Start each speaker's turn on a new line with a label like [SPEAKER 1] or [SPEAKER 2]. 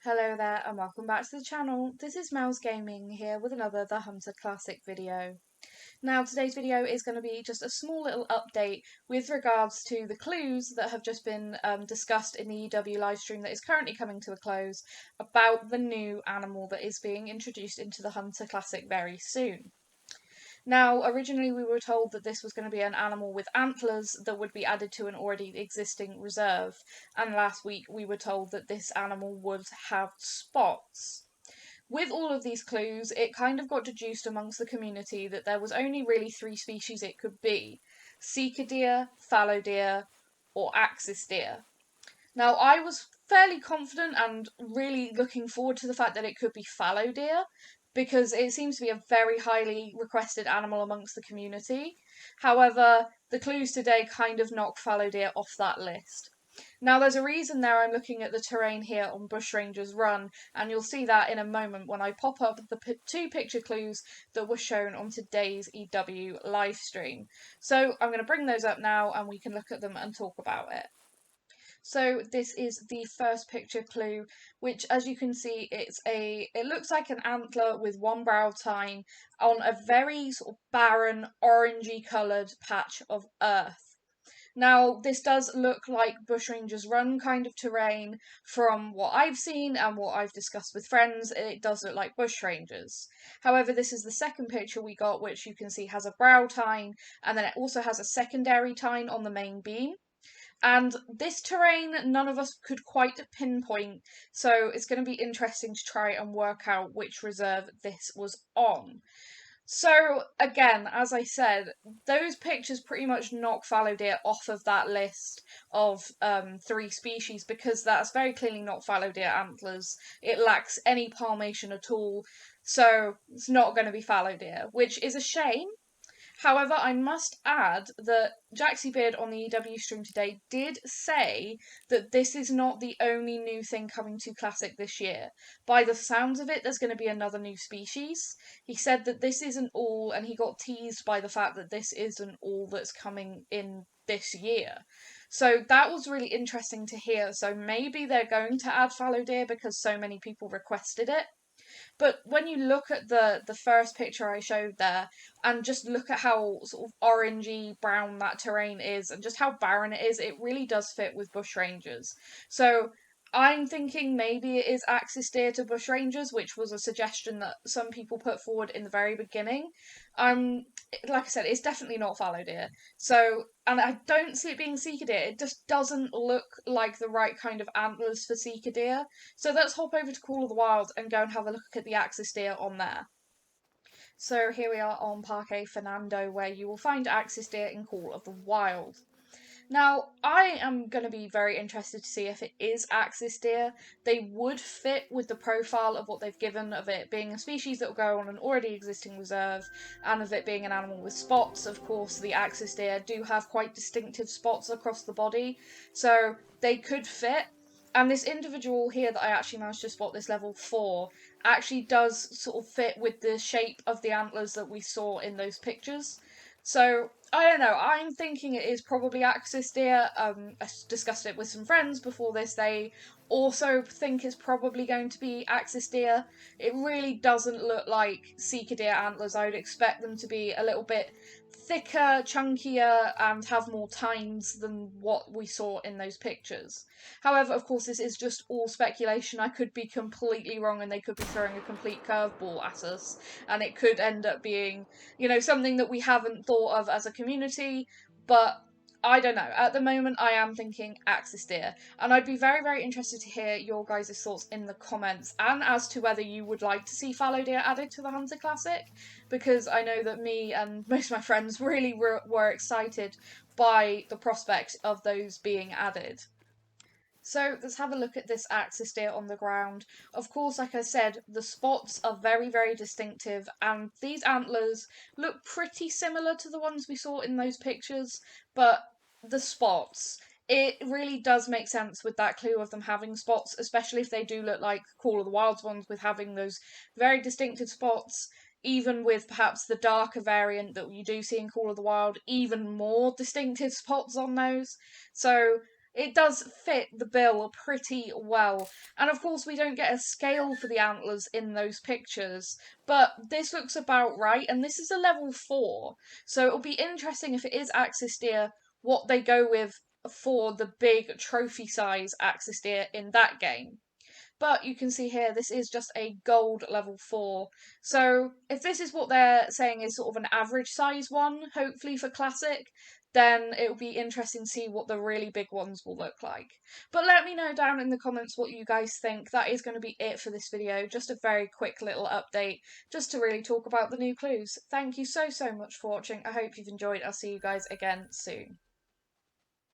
[SPEAKER 1] Hello there and welcome back to the channel. This is Mouse Gaming here with another The Hunter Classic video. Now today's video is going to be just a small little update with regards to the clues that have just been discussed in the EW livestream that is currently coming to a close about the new animal that is being introduced into the Hunter Classic very soon. Now, originally we were told that this was going to be an animal with antlers that would be added to an already existing reserve, and last week we were told that this animal would have spots. With all of these clues, it kind of got deduced amongst the community that there was only really three species it could be: seeker deer, fallow deer, or axis deer. Now, I was fairly confident and really looking forward to the fact that it could be fallow deer, because it seems to be a very highly requested animal amongst the community. However, the clues today kind of knock fallow deer off that list. Now, there's a reason there. I'm looking at the terrain here on Bushrangers Run, and you'll see that in a moment when I pop up the two picture clues that were shown on today's EW livestream. So I'm going to bring those up now and we can look at them and talk about it. So this is the first picture clue, which, as you can see, it looks like an antler with one brow tine on a very sort of barren, orangey coloured patch of earth. Now, this does look like Bushrangers Run kind of terrain from what I've seen and what I've discussed with friends. It does look like bushrangers. However, this is the second picture we got, which you can see has a brow tine, and then it also has a secondary tine on the main beam. And this terrain, none of us could quite pinpoint, so it's going to be interesting to try and work out which reserve this was on. So, again, as I said, those pictures pretty much knock fallow deer off of that list of three species, because that's very clearly not fallow deer antlers. It lacks any palmation at all, so it's not going to be fallow deer, which is a shame. However, I must add that Jaxie Beard on the EW stream today did say that this is not the only new thing coming to Classic this year. By the sounds of it, there's going to be another new species. He said that this isn't all, and he got teased by the fact that this isn't all that's coming in this year. So that was really interesting to hear. So maybe they're going to add fallow deer because so many people requested it. But when you look at the first picture I showed there, and just look at how sort of orangey brown that terrain is, and just how barren it is, it really does fit with bushrangers. So I'm thinking maybe it is axis deer to bushrangers, which was a suggestion that some people put forward in the very beginning. Like I said, it's definitely not fallow deer. So, and I don't see it being seeker deer. It just doesn't look like the right kind of antlers for seeker deer. So let's hop over to Call of the Wild and go and have a look at the axis deer on there. So here we are on Parque Fernando, where you will find axis deer in Call of the Wild. Now, I am going to be very interested to see if it is axis deer. They would fit with the profile of what they've given of it being a species that will go on an already existing reserve, and of it being an animal with spots. Of course, the axis deer do have quite distinctive spots across the body, so they could fit. And this individual here that I actually managed to spot, this level 4, actually does sort of fit with the shape of the antlers that we saw in those pictures. So, I don't know, I'm thinking it is probably axis deer. I discussed it with some friends before this. They also think it's probably going to be axis deer. It really doesn't look like seeker deer antlers. I would expect them to be a little bit thicker, chunkier, and have more tines than what we saw in those pictures. However, of course, this is just all speculation. I could be completely wrong and they could be throwing a complete curveball at us, and it could end up being, something that we haven't thought of as a community, but I don't know. At the moment, I am thinking axis deer, and I'd be very, very interested to hear your guys' thoughts in the comments, and as to whether you would like to see fallow deer added to the Hunter Classic, because I know that me and most of my friends really were excited by the prospect of those being added. So let's have a look at this axis deer on the ground. Of course, like I said, the spots are very, very distinctive, and these antlers look pretty similar to the ones we saw in those pictures, but the spots, it really does make sense with that clue of them having spots, especially if they do look like Call of the Wild's ones with having those very distinctive spots. Even with perhaps the darker variant that you do see in Call of the Wild, even more distinctive spots on those. So It does fit the bill pretty well. And of course, we don't get a scale for the antlers in those pictures, but this looks about right, and this is a level 4. So it'll be interesting if it is axis deer, what they go with for the big trophy size axis deer in that game. But you can see here, this is just a gold level 4. So if this is what they're saying is sort of an average size one, hopefully for Classic, then it will be interesting to see what the really big ones will look like. But let me know down in the comments what you guys think. That is going to be it for this video. Just a very quick little update, just to really talk about the new clues. Thank you so much for watching. I hope you've enjoyed. I'll see you guys again soon.